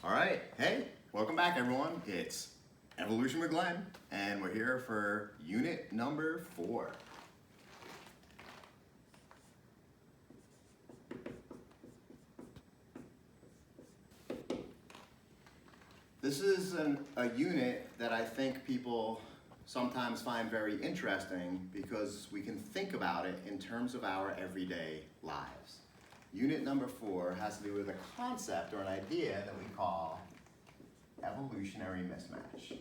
All right, hey, welcome back everyone. It's Evolution with Glenn, and we're here for unit number 4. This is a unit that I think people sometimes find very interesting because we can think about it in terms of our everyday lives. Unit number 4 has to do with a concept or an idea that we call evolutionary mismatch.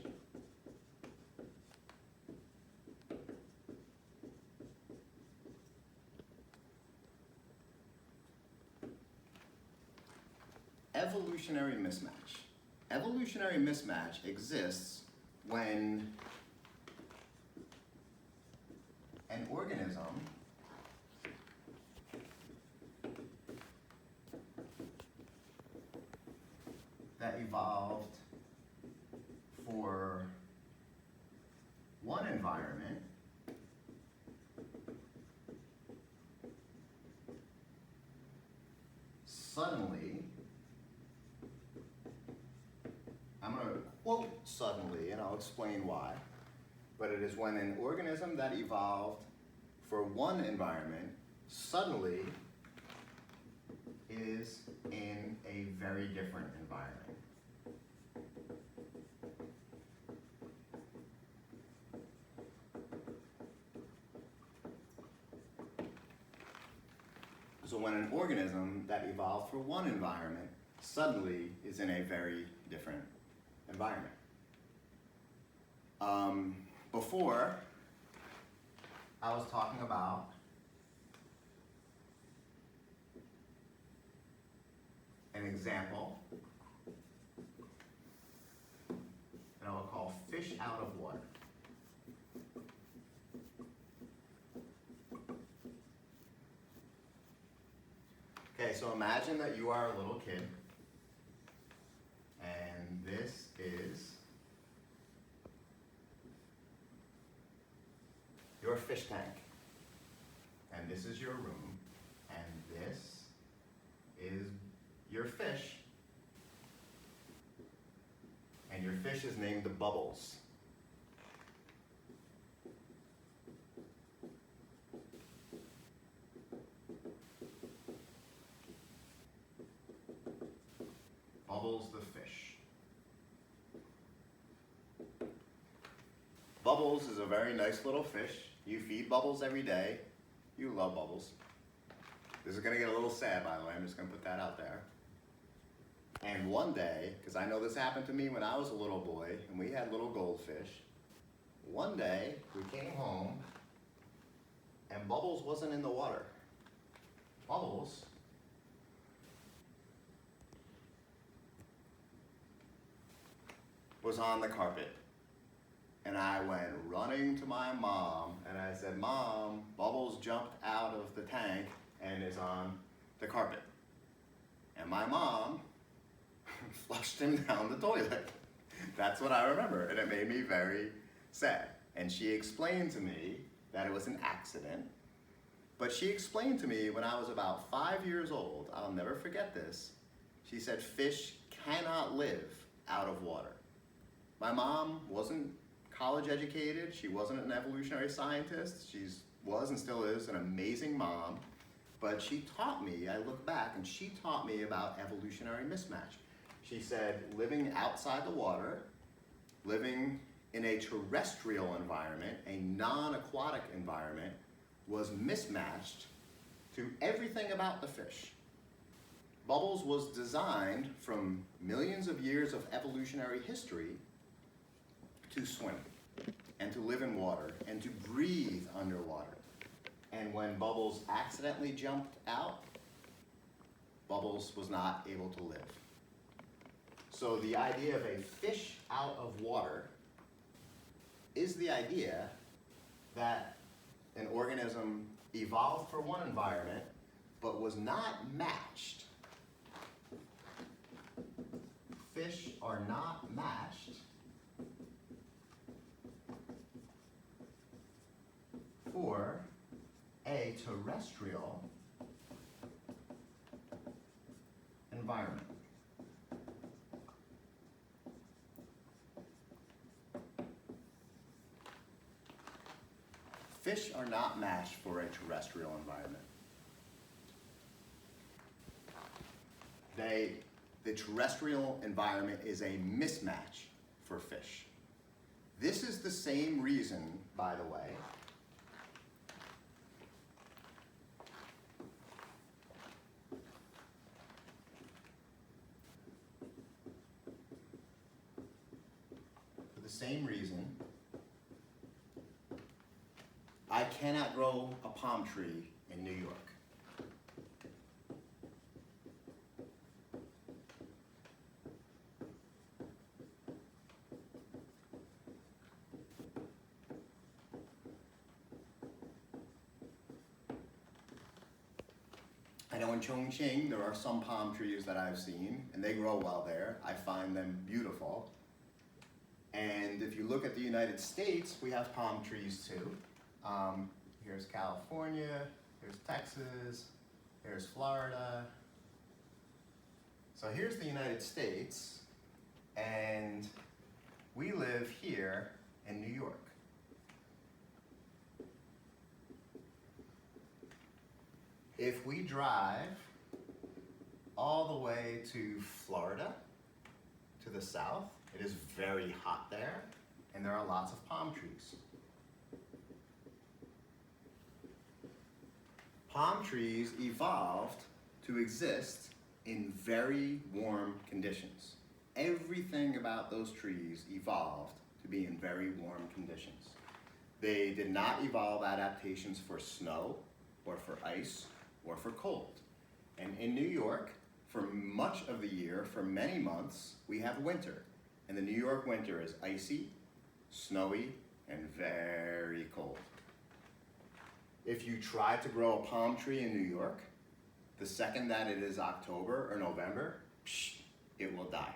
Evolutionary mismatch. Evolutionary mismatch exists when an organism that evolved for one environment suddenly, I'm going to quote suddenly and I'll explain why, but it is when an organism that evolved for one environment suddenly is in a very different environment. So when an organism that evolved for one environment suddenly is in a very different environment. Before, I was talking about an example that I will call fish out of water. Okay, so imagine that you are a little kid, and this is your fish tank, and this is your room, and this is your fish, and your fish is named the Bubbles. Bubbles the fish. Bubbles is a very nice little fish. You feed Bubbles every day. You love Bubbles. This is going to get a little sad, by the way. I'm just going to put that out there. And one day, because I know this happened to me when I was a little boy, and we had little goldfish. One day, we came home, and Bubbles wasn't in the water. Bubbles was on the carpet. And I went running to my mom, and I said, "Mom, Bubbles jumped out of the tank and is on the carpet." And my mom flushed him down the toilet. That's what I remember, and it made me very sad. And she explained to me that it was an accident, but she explained to me when I was about 5 years old, I'll never forget this, she said fish cannot live out of water. My mom wasn't college educated, she wasn't an evolutionary scientist, she was and still is an amazing mom, but she taught me, I look back, and she taught me about evolutionary mismatch. She said living outside the water, living in a terrestrial environment, a non-aquatic environment, was mismatched to everything about the fish. Bubbles was designed from millions of years of evolutionary history to swim and to live in water and to breathe underwater. And when Bubbles accidentally jumped out, Bubbles was not able to live. So the idea of a fish out of water is the idea that an organism evolved for one environment but was not matched. Fish are not matched for a terrestrial environment. Fish are not matched for a terrestrial environment. The terrestrial environment is a mismatch for fish. This is the same reason, by the way, I cannot grow a palm tree in New York. I know in Chongqing there are some palm trees that I've seen, and they grow well there. I find them beautiful. And if you look at the United States, we have palm trees too. Here's California, here's Texas, here's Florida. So here's the United States, and we live here in New York. If we drive all the way to Florida, to the south, it is very hot there, and there are lots of palm trees. Palm trees evolved to exist in very warm conditions. Everything about those trees evolved to be in very warm conditions. They did not evolve adaptations for snow, or for ice, or for cold. And in New York, for much of the year, for many months, we have winter. And the New York winter is icy, snowy, and very cold. If you try to grow a palm tree in New York, the second that it is October or November, it will die.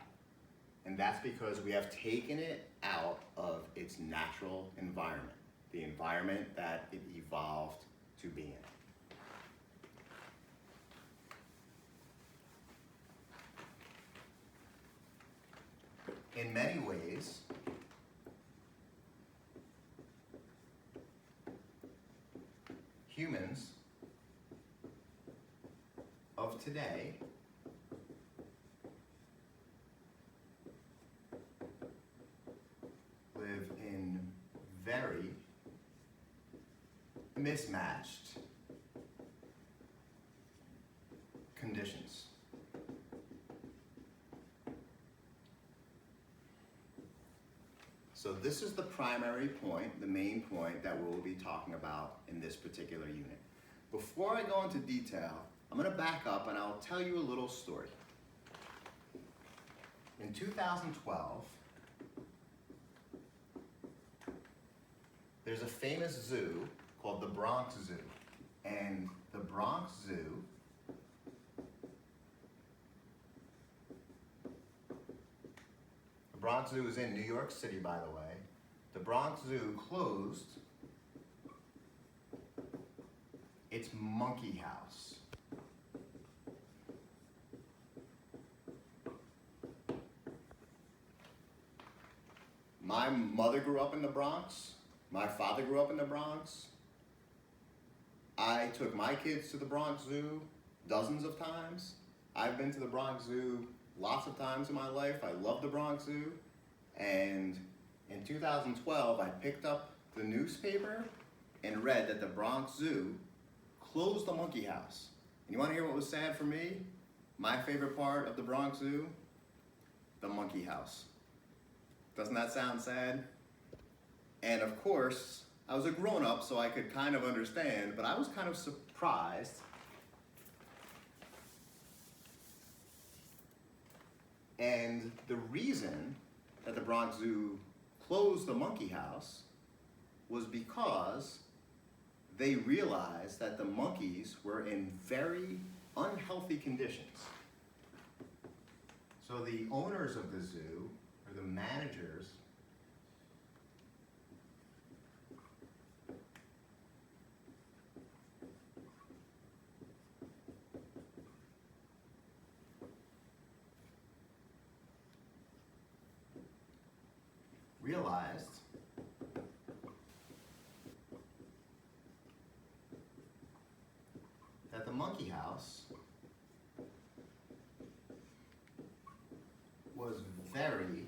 And that's because we have taken it out of its natural environment, the environment that it evolved to be in. In many ways, humans of today live in very mismatched conditions. So this is the primary point, the main point that we'll be talking about in this particular unit. Before I go into detail, I'm going to back up and I'll tell you a little story. In 2012, there's a famous zoo called the Bronx Zoo. And the Bronx Zoo is in New York City, by the way. The Bronx Zoo closed its monkey house. My mother grew up in the Bronx. My father grew up in the Bronx. I took my kids to the Bronx Zoo dozens of times. I've been to the Bronx Zoo lots of times in my life. I love the Bronx Zoo. And in 2012, I picked up the newspaper and read that the Bronx Zoo closed the monkey house. And you want to hear what was sad for me? My favorite part of the Bronx Zoo? The monkey house. Doesn't that sound sad? And of course, I was a grown-up, so I could kind of understand, but I was kind of surprised. And the reason that the Bronx Zoo closed the monkey house was because they realized that the monkeys were in very unhealthy conditions. So the owners of the zoo, or the managers, realized monkey house was very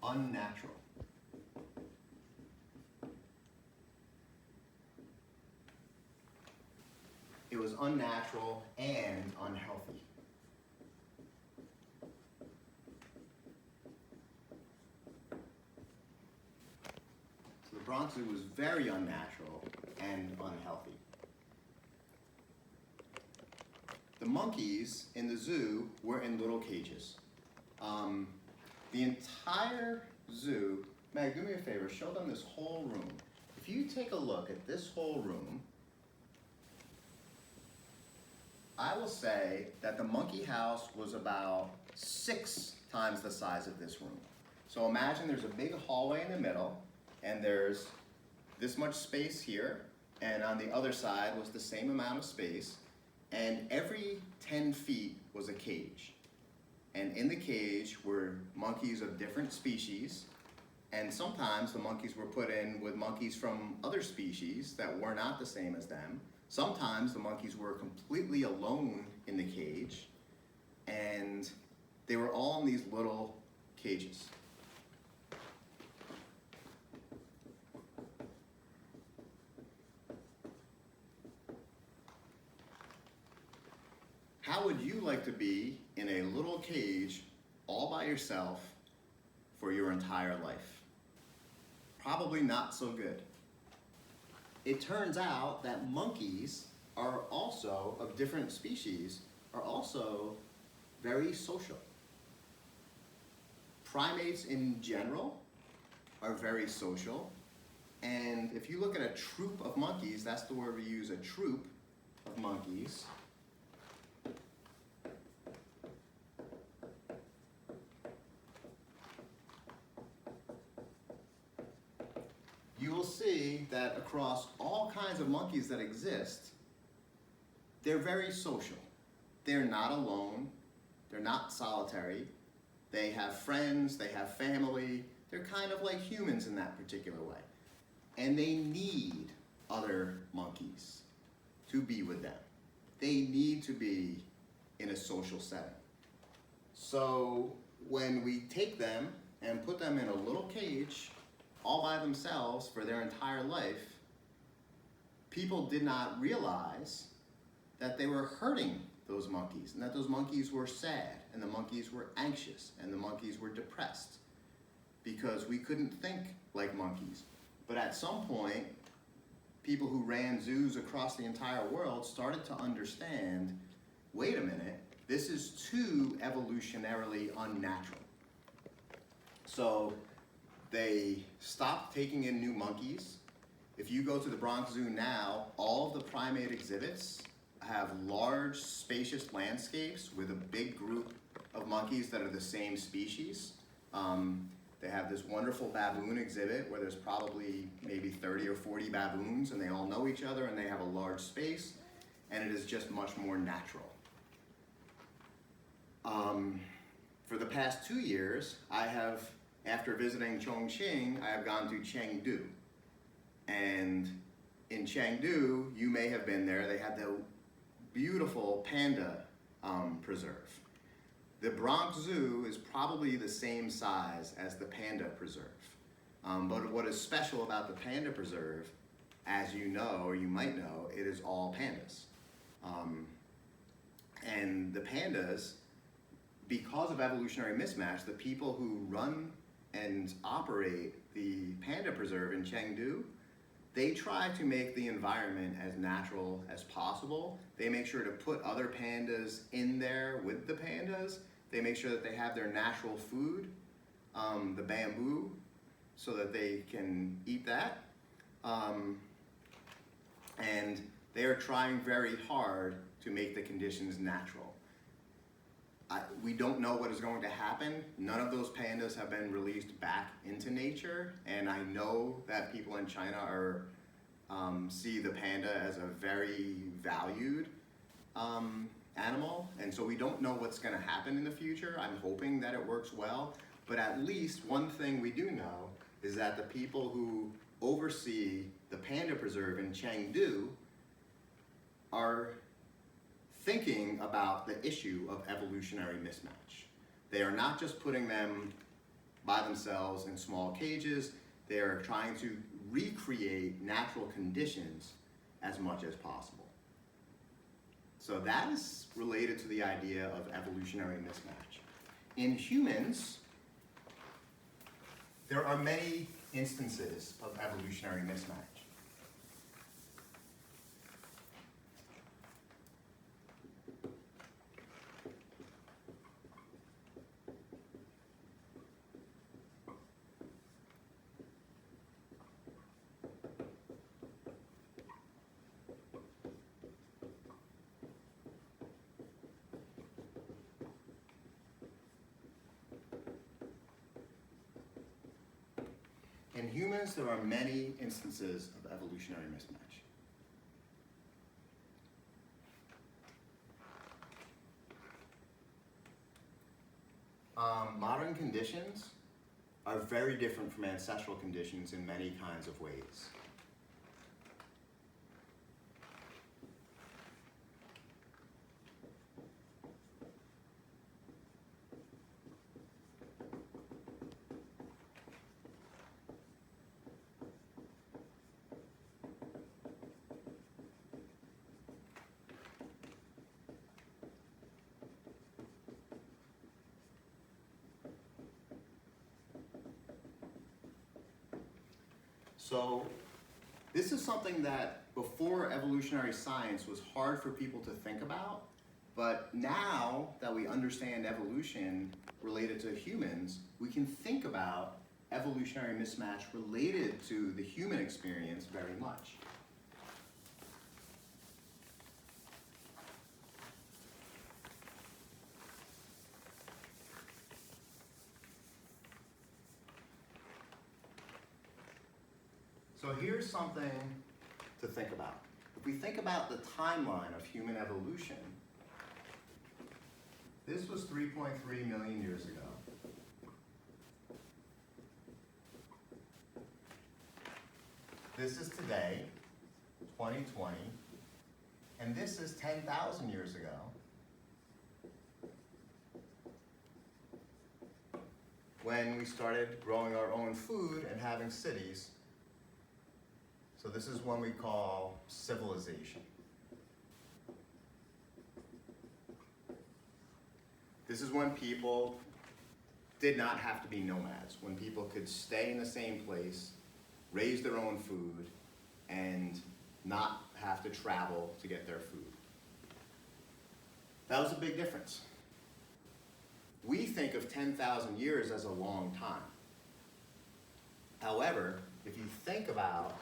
unnatural. It was unnatural and unhealthy. So the Bronx Zoo was very unnatural and unhealthy. The monkeys in the zoo were in little cages. The entire zoo, Meg, do me a favor, show them this whole room. If you take a look at this whole room, I will say that the monkey house was about 6 times the size of this room. So imagine there's a big hallway in the middle, and there's this much space here, and on the other side was the same amount of space, and every 10 feet was a cage. And in the cage were monkeys of different species, and sometimes the monkeys were put in with monkeys from other species that were not the same as them. Sometimes the monkeys were completely alone in the cage, and they were all in these little cages. How would you like to be in a little cage all by yourself for your entire life? Probably not so good. It turns out that monkeys are also, of different species, are also very social. Primates in general are very social, and if you look at a troop of monkeys, that's the word we use, a troop of monkeys. You will see that across all kinds of monkeys that exist, they're very social. They're not alone, they're not solitary, they have friends, they have family, they're kind of like humans in that particular way. And they need other monkeys to be with them. They need to be in a social setting. So when we take them and put them in a little cage all by themselves for their entire life, people did not realize that they were hurting those monkeys, and that those monkeys were sad, and the monkeys were anxious, and the monkeys were depressed, because we couldn't think like monkeys. But at some point, people who ran zoos across the entire world started to understand, wait a minute, this is too evolutionarily unnatural. So they stopped taking in new monkeys. If you go to the Bronx Zoo now, all of the primate exhibits have large, spacious landscapes with a big group of monkeys that are the same species. They have this wonderful baboon exhibit where there's probably maybe 30 or 40 baboons, and they all know each other, and they have a large space, and it is just much more natural. For the past 2 years, after visiting Chongqing, I have gone to Chengdu. And in Chengdu, you may have been there, they have the beautiful panda preserve. The Bronx Zoo is probably the same size as the panda preserve. But what is special about the panda preserve, as you know, or you might know, it is all pandas. And the pandas, because of evolutionary mismatch, the people who run and operate the panda preserve in Chengdu, they try to make the environment as natural as possible. They make sure to put other pandas in there with the pandas. They make sure that they have their natural food, the bamboo, so that they can eat that. And they are trying very hard to make the conditions natural. We don't know what is going to happen. None of those pandas have been released back into nature, and I know that people in China see the panda as a very valued animal, and so we don't know what's going to happen in the future. I'm hoping that it works well, but at least one thing we do know is that the people who oversee the panda preserve in Chengdu are thinking about the issue of evolutionary mismatch. They are not just putting them by themselves in small cages, they are trying to recreate natural conditions as much as possible. So that is related to the idea of evolutionary mismatch. In humans, there are many instances of evolutionary mismatch. In humans, there are many instances of evolutionary mismatch. Modern conditions are very different from ancestral conditions in many kinds of ways. So this is something that before evolutionary science was hard for people to think about, but now that we understand evolution related to humans, we can think about evolutionary mismatch related to the human experience very much. So here's something to think about. If we think about the timeline of human evolution, this was 3.3 million years ago. This is today, 2020, and this is 10,000 years ago. When we started growing our own food and having cities. So this is one we call civilization. This is when people did not have to be nomads, when people could stay in the same place, raise their own food, and not have to travel to get their food. That was a big difference. We think of 10,000 years as a long time. However, if you think about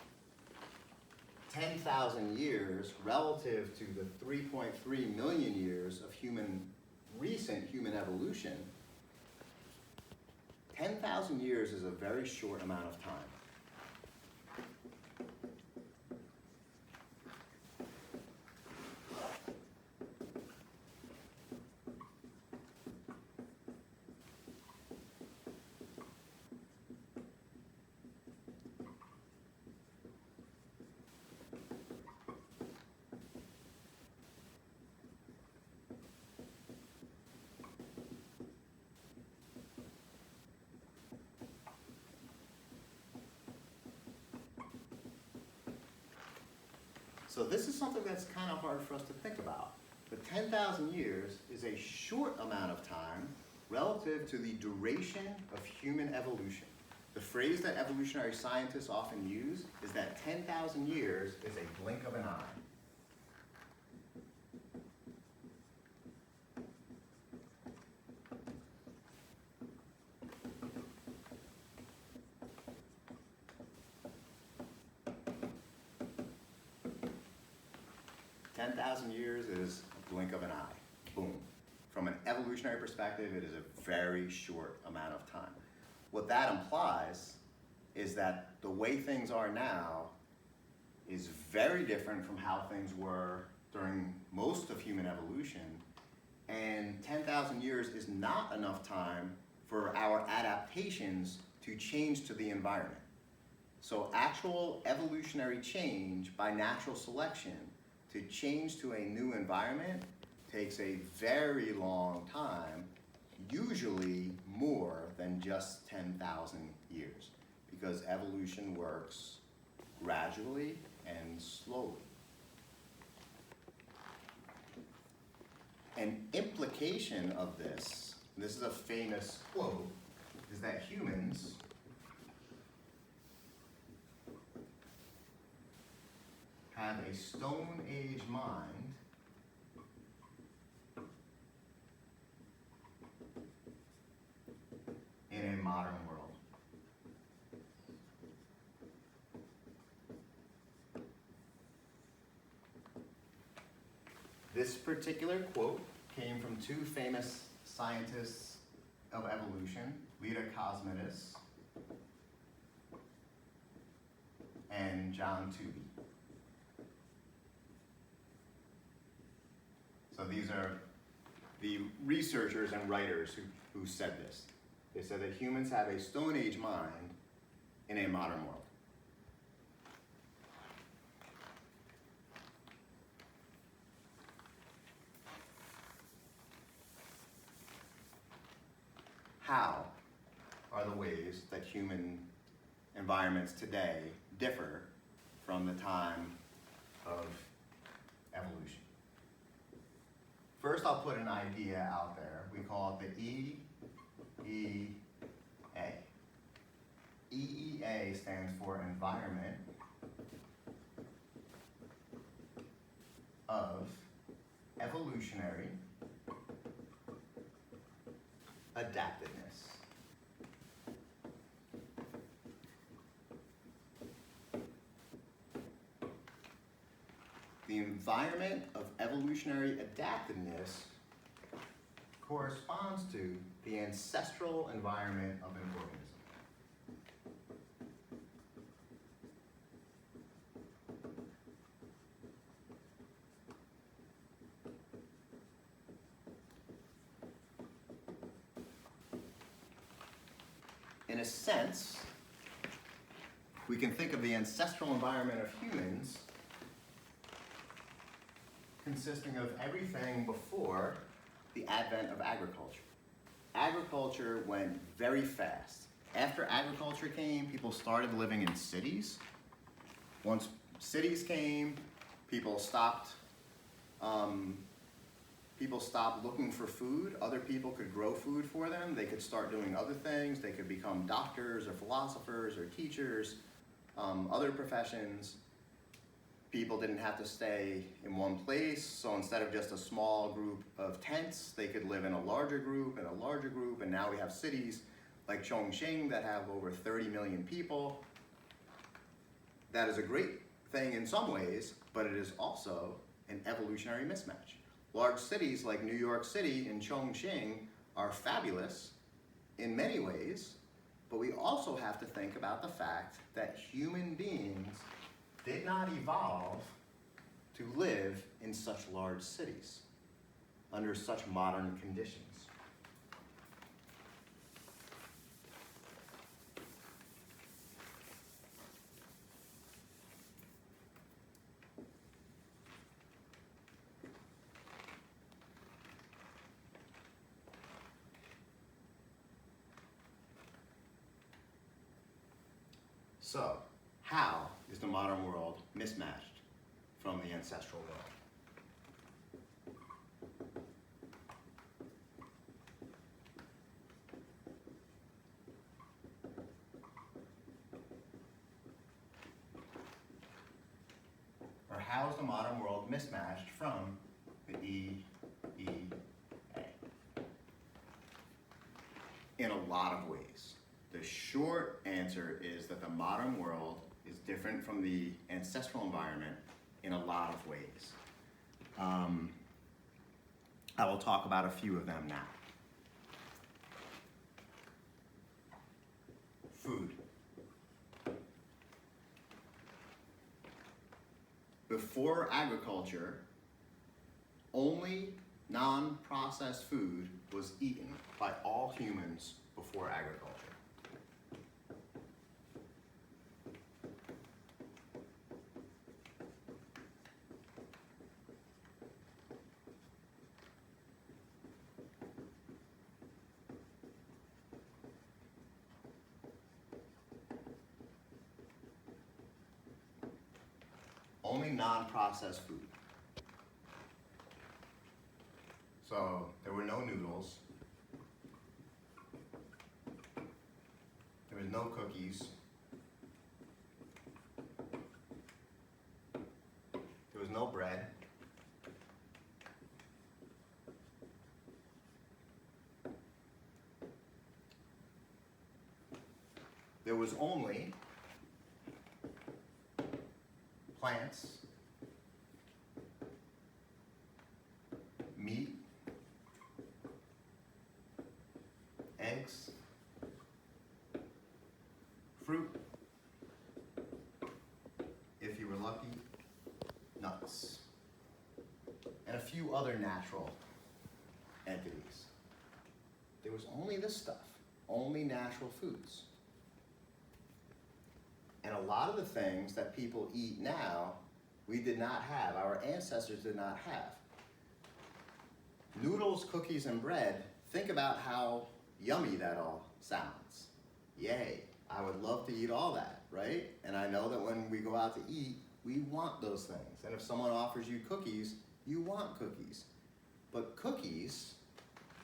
10,000 years relative to the 3.3 million years of recent human evolution, 10,000 years is a very short amount of time. So this is something that's kind of hard for us to think about. But 10,000 years is a short amount of time relative to the duration of human evolution. The phrase that evolutionary scientists often use is that 10,000 years is a blink of an eye. Years is a blink of an eye. Boom. From an evolutionary perspective, it is a very short amount of time. What that implies is that the way things are now is very different from how things were during most of human evolution, and 10,000 years is not enough time for our adaptations to change to the environment. So actual evolutionary change by natural selection to change to a new environment takes a very long time, usually more than just 10,000 years, because evolution works gradually and slowly. An implication of this is a famous quote, is that humans have a Stone Age mind in a modern world. This particular quote came from two famous scientists of evolution, Leda Cosmides and John Tooby. So these are the researchers and writers who said this. They said that humans have a Stone Age mind in a modern world. How are the ways that human environments today differ from the time of evolution? First, I'll put an idea out there. We call it the EEEE. EEA stands for Environment of Evolutionary Adaptedness. The environment of evolutionary adaptedness corresponds to the ancestral environment of an organism. In a sense, we can think of the ancestral environment of humans consisting of everything before the advent of agriculture. Agriculture went very fast. After agriculture came, people started living in cities. Once cities came, people stopped looking for food. Other people could grow food for them. They could start doing other things. They could become doctors or philosophers or teachers, other professions. People didn't have to stay in one place, so instead of just a small group of tents, they could live in a larger group and a larger group, and now we have cities like Chongqing that have over 30 million people. That is a great thing in some ways, but it is also an evolutionary mismatch. Large cities like New York City and Chongqing are fabulous in many ways, but we also have to think about the fact that human beings did not evolve to live in such large cities under such modern conditions. So, how is the modern world mismatched from the ancestral world? Or how is the modern world mismatched from the EEA? In a lot of ways. The short answer is that the modern world is different from the ancestral environment in a lot of ways. I will talk about a few of them now. Food. Before agriculture, only non-processed food was eaten by all humans before agriculture. only non-processed food. So there were no noodles. There was no cookies. There was no bread. There was only plants, meat, eggs, fruit, if you were lucky, nuts, and a few other natural entities. There was only this stuff, only natural foods. And a lot of the things that people eat now, we did not have, our ancestors did not have. Noodles, cookies, and bread, think about how yummy that all sounds. Yay, I would love to eat all that, right? And I know that when we go out to eat, we want those things. And if someone offers you cookies, you want cookies. But cookies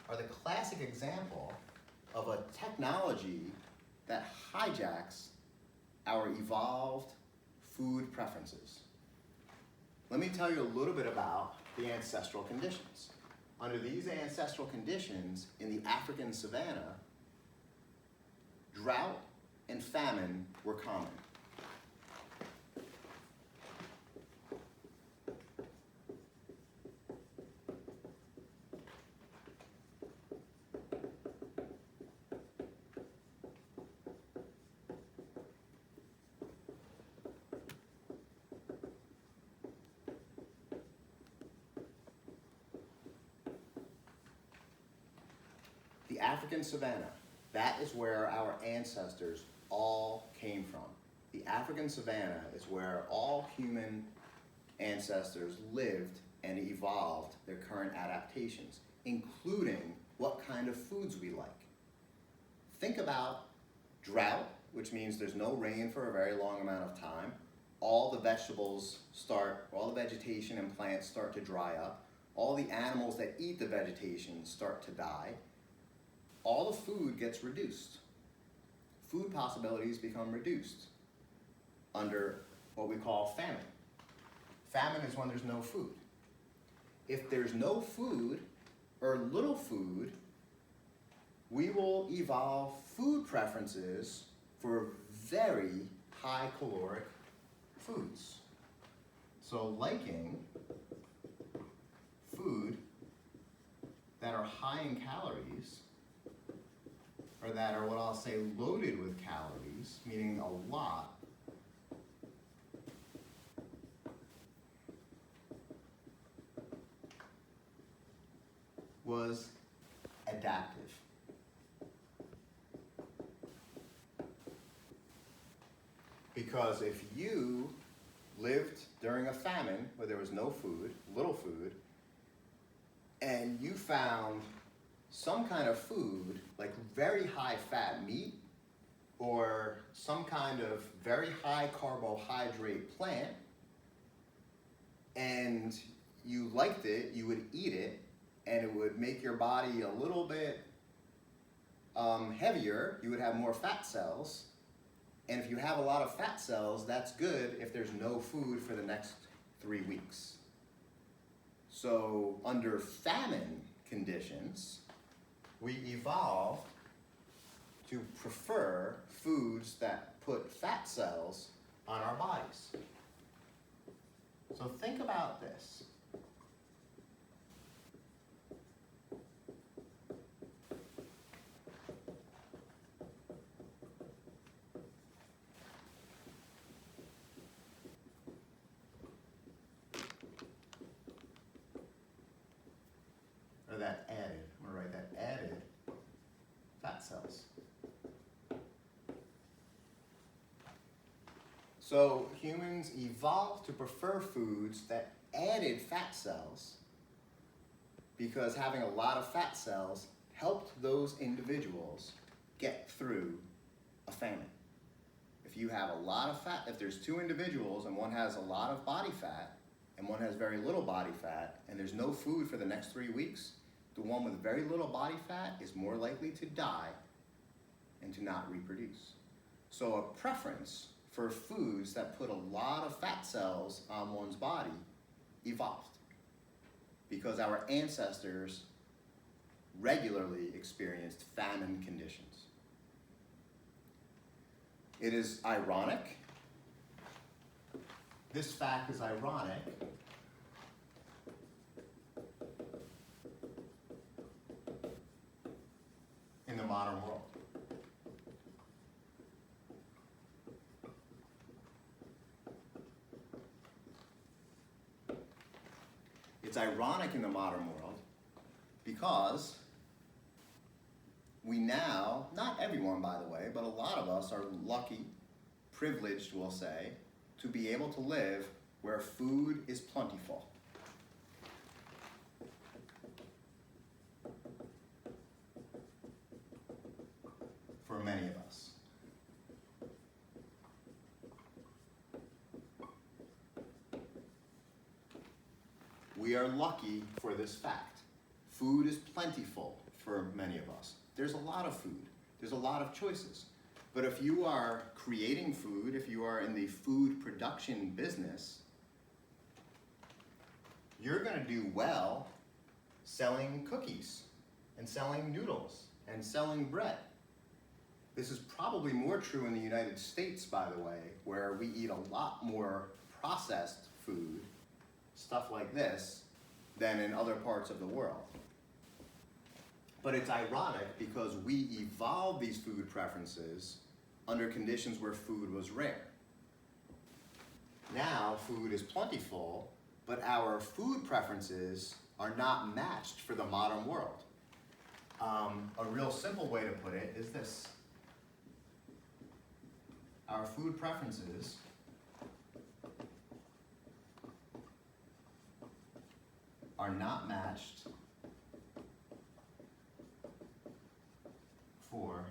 are the classic example of a technology that hijacks our evolved food preferences. Let me tell you a little bit about the ancestral conditions. Under these ancestral conditions in the African savanna, drought and famine were common. The African savanna, that is where our ancestors all came from. The African savanna is where all human ancestors lived and evolved their current adaptations, including what kind of foods we like. Think about drought, which means there's no rain for a very long amount of time. All the vegetation and plants start to dry up. All the animals that eat the vegetation start to die. All the food gets reduced. Food possibilities become reduced under what we call famine. Famine is when there's no food. If there's no food or little food, we will evolve food preferences for very high caloric foods. So liking food that are high in calories, or that are what I'll say loaded with calories, meaning a lot, was adaptive. Because if you lived during a famine where there was no food, little food, and you found some kind of food, like very high fat meat, or some kind of very high carbohydrate plant, and you liked it, you would eat it, and it would make your body a little bit heavier, you would have more fat cells, and if you have a lot of fat cells, that's good if there's no food for the next 3 weeks. So under famine conditions, we evolved to prefer foods that put fat cells on our bodies. So think about this. Or that added, I'm gonna write that added fat cells. So humans evolved to prefer foods that added fat cells because having a lot of fat cells helped those individuals get through a famine. If you have a lot of fat, if there's two individuals and one has a lot of body fat and one has very little body fat and there's no food for the next 3 weeks, the one with very little body fat is more likely to die and to not reproduce. So a preference for foods that put a lot of fat cells on one's body evolved because our ancestors regularly experienced famine conditions. It is ironic, this fact is ironic, in the modern world. It's ironic in the modern world because we now, not everyone by the way, but a lot of us are lucky, privileged we'll say, to be able to live where food is plentiful. For many of us. We are lucky for this fact. Food is plentiful for many of us. There's a lot of food. There's a lot of choices. But if you are creating food, if you are in the food production business, you're going to do well selling cookies and selling noodles and selling bread. This is probably more true in the United States, by the way, where we eat a lot more processed food, stuff like this, than in other parts of the world. But it's ironic because we evolved these food preferences under conditions where food was rare. Now food is plentiful, but our food preferences are not matched for the modern world. A real simple way to put it is this. Our food preferences are not matched for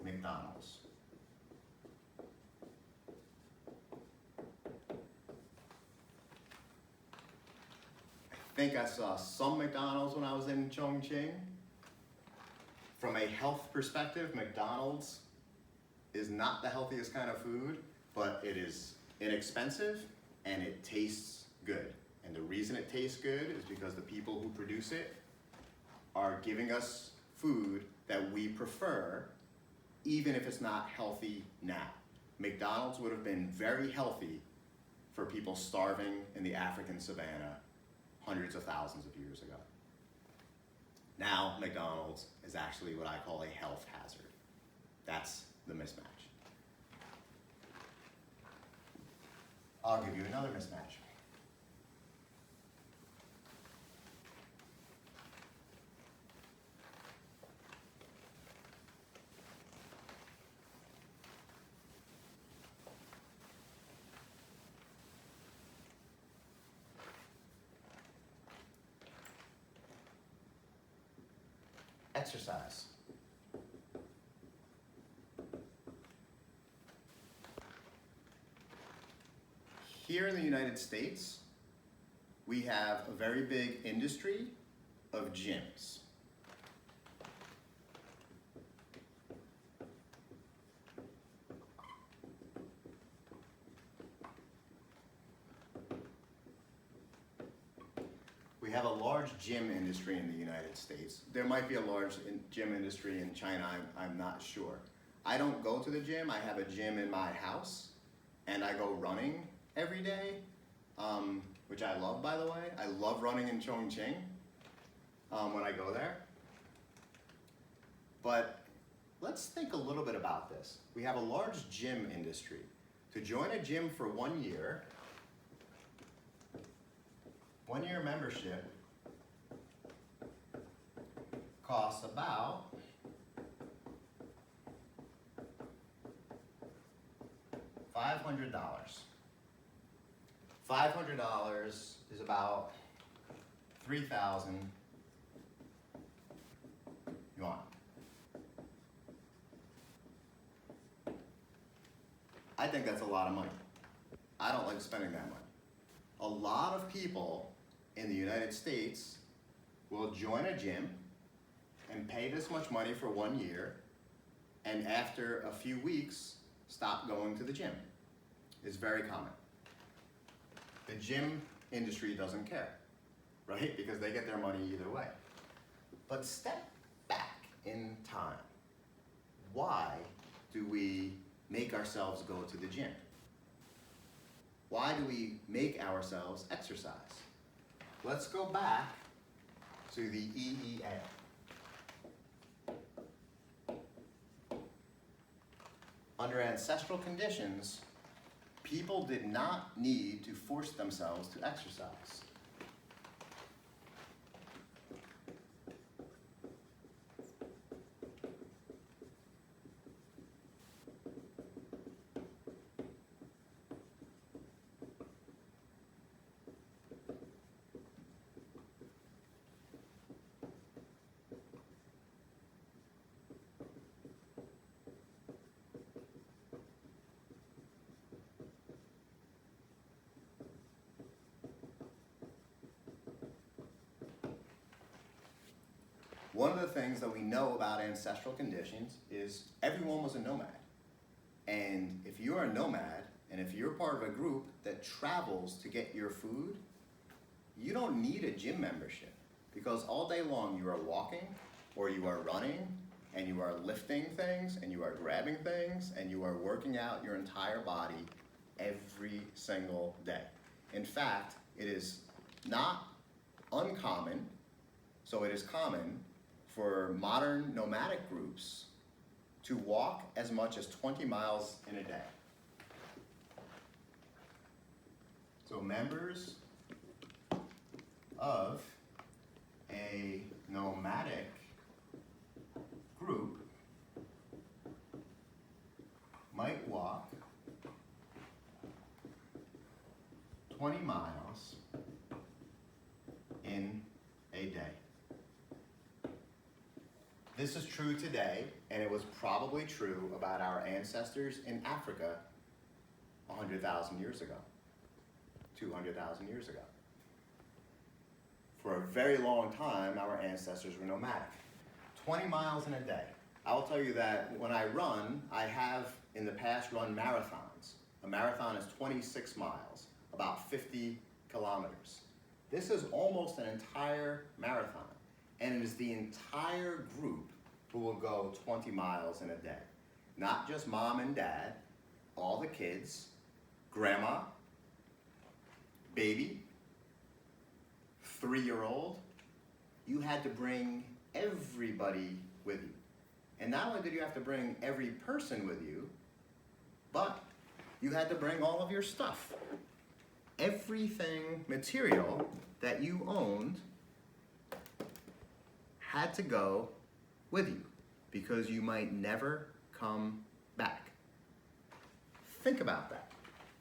McDonald's. I think I saw some McDonald's when I was in Chongqing. From a health perspective, McDonald's is not the healthiest kind of food, but it is inexpensive and it tastes good. And the reason it tastes good is because the people who produce it are giving us food that we prefer, even if it's not healthy now. McDonald's would have been very healthy for people starving in the African savannah hundreds of thousands of years ago. Now, McDonald's is actually what I call a health hazard. That's the mismatch. I'll give you another mismatch. Exercise. Here in the United States, we have a very big industry of gyms. We have a large gym industry in the United States. There might be a large gym industry in China, I'm not sure. I don't go to the gym, I have a gym in my house, and I go running every day, which I love, by the way. I love running in Chongqing when I go there. But let's think a little bit about this. We have a large gym industry. To join a gym for 1 year, 1 year membership costs about $500. $500 is about 3,000 yuan. I think that's a lot of money. I don't like spending that money. A lot of people in the United States will join a gym and pay this much money for 1 year, and after a few weeks, stop going to the gym. It's very common. The gym industry doesn't care, right? Because they get their money either way. But step back in time. Why do we make ourselves go to the gym? Why do we make ourselves exercise? Let's go back to the EEA. Under ancestral conditions, people did not need to force themselves to exercise. One of the things that we know about ancestral conditions is everyone was a nomad. And if you're a nomad, and if you're part of a group that travels to get your food, you don't need a gym membership, because all day long you are walking, or you are running, and you are lifting things, and you are grabbing things, and you are working out your entire body every single day. In fact, it is not uncommon, so it is common for modern nomadic groups to walk as much as 20 miles in a day. So members of a nomadic group might walk 20 miles in a day. This is true today, and it was probably true about our ancestors in Africa 100,000 years ago, 200,000 years ago. For a very long time, our ancestors were nomadic. 20 miles in a day. I will tell you that when I run, I have in the past run marathons. A marathon is 26 miles, about 50 kilometers. This is almost an entire marathon. And it is the entire group who will go 20 miles in a day. Not just mom and dad, all the kids, grandma, baby, 3-year-old. You had to bring everybody with you. And not only did you have to bring every person with you, but you had to bring all of your stuff. Everything material that you owned had to go with you, because you might never come back. Think about that.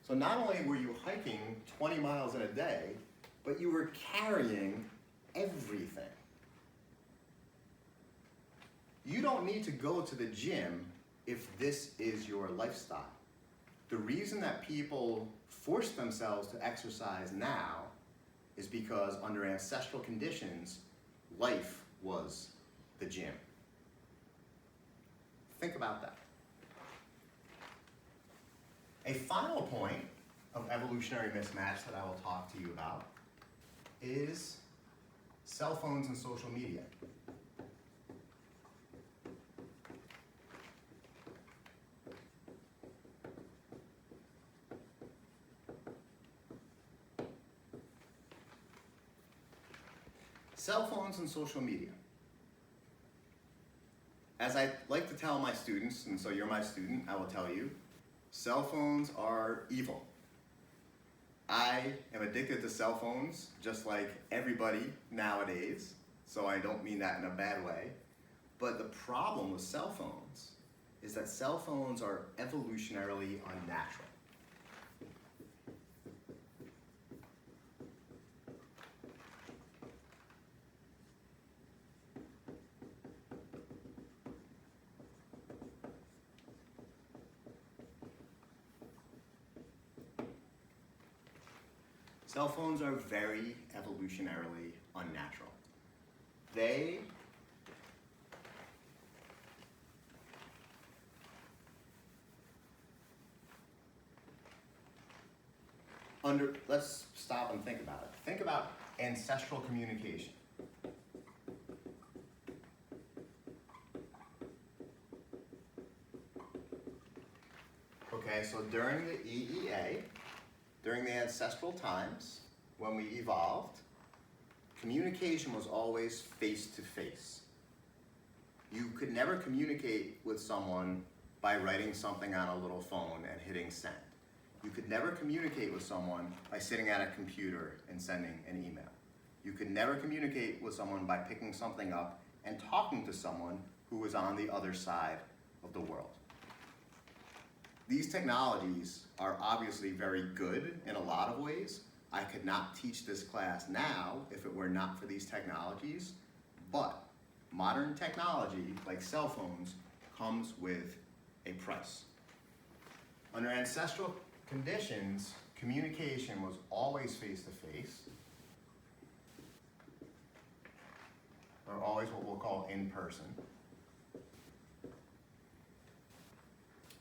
So not only were you hiking 20 miles in a day, but you were carrying everything. You don't need to go to the gym if this is your lifestyle. The reason that people force themselves to exercise now is because under ancestral conditions, life was the gym. Think about that. A final point of evolutionary mismatch that I will talk to you about is cell phones and social media. Cell phones and social media. As I like to tell my students, and so you're my student, I will tell you, cell phones are evil. I am addicted to cell phones, just like everybody nowadays, so I don't mean that in a bad way. But the problem with cell phones is that cell phones are evolutionarily unnatural. Cell phones are very evolutionarily unnatural. They let's stop and think about it. Think about ancestral communication. Okay, so during the EEA, during the ancestral times, when we evolved, communication was always face-to-face. You could never communicate with someone by writing something on a little phone and hitting send. You could never communicate with someone by sitting at a computer and sending an email. You could never communicate with someone by picking something up and talking to someone who was on the other side of the world. These technologies are obviously very good in a lot of ways. I could not teach this class now if it were not for these technologies, but modern technology, like cell phones, comes with a price. Under ancestral conditions, communication was always face-to-face, or always what we'll call in person.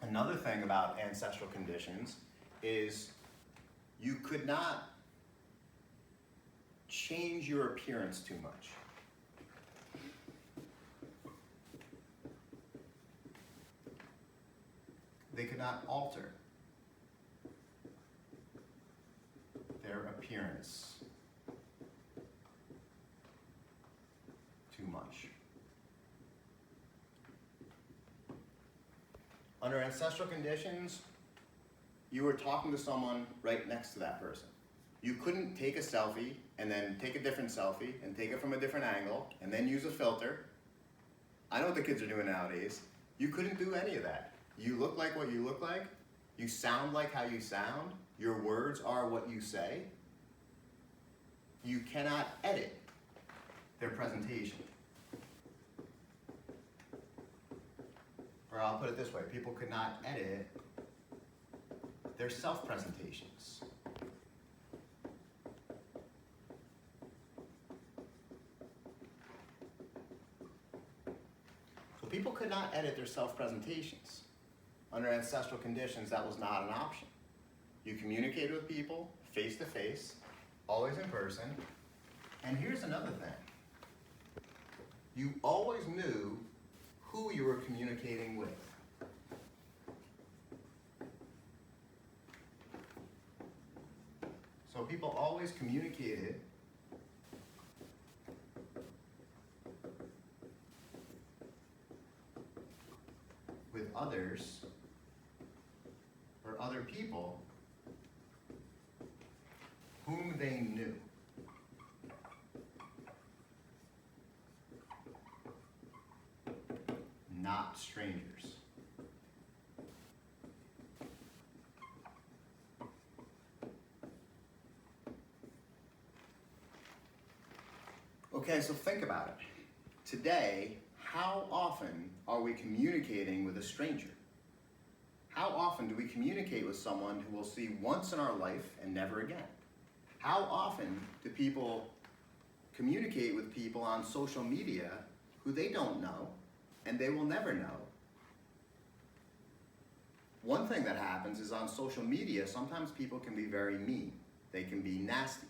Another thing about ancestral conditions is you could not change your appearance too much. They could not alter their appearance too much. Under ancestral conditions, you were talking to someone right next to that person. You couldn't take a selfie and then take a different selfie and take it from a different angle and then use a filter. I know what the kids are doing nowadays. You couldn't do any of that. You look like what you look like. You sound like how you sound. Your words are what you say. You cannot edit their presentation. Or I'll put it this way, people could not edit their self-presentations. So people could not edit their self-presentations. Under ancestral conditions, that was not an option. You communicated with people face-to-face, always in person. And here's another thing. You always knew who you were communicating with. So people always communicated with others or other people whom they knew. Not strangers. Okay, so think about it. Today, how often are we communicating with a stranger? How often do we communicate with someone who we'll see once in our life and never again? How often do people communicate with people on social media who they don't know and they will never know? One thing that happens is on social media, sometimes people can be very mean. They can be nasty.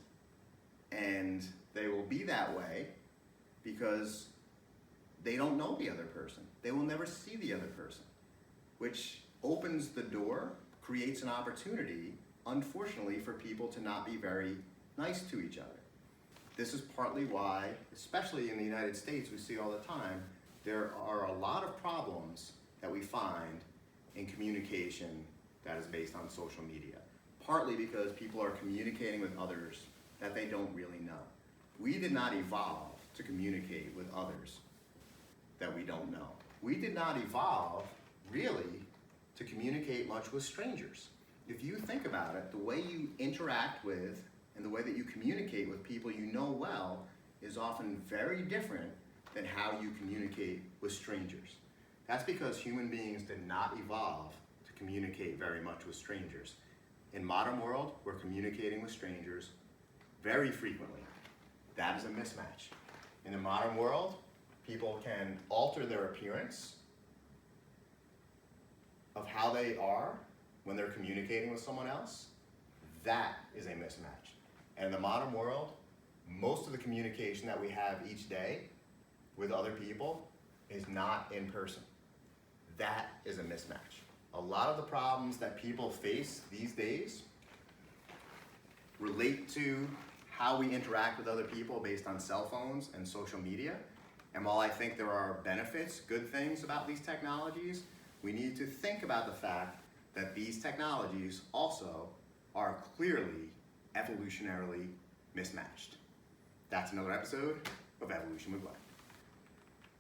And they will be that way because they don't know the other person. They will never see the other person, which opens the door, creates an opportunity, unfortunately, for people to not be very nice to each other. This is partly why, especially in the United States, we see all the time, there are a lot of problems that we find in communication that is based on social media. Partly because people are communicating with others that they don't really know. We did not evolve to communicate with others that we don't know. We did not evolve, really, to communicate much with strangers. If you think about it, the way you interact with and the way that you communicate with people you know well is often very different than how you communicate with strangers. That's because human beings did not evolve to communicate very much with strangers. In modern world, we're communicating with strangers very frequently. That is a mismatch. In the modern world, people can alter their appearance of how they are when they're communicating with someone else. That is a mismatch. And in the modern world, most of the communication that we have each day with other people is not in person. That is a mismatch. A lot of the problems that people face these days relate to how we interact with other people based on cell phones and social media. And while I think there are benefits, good things about these technologies, we need to think about the fact that these technologies also are clearly evolutionarily mismatched. That's another episode of Evolution with Glenn.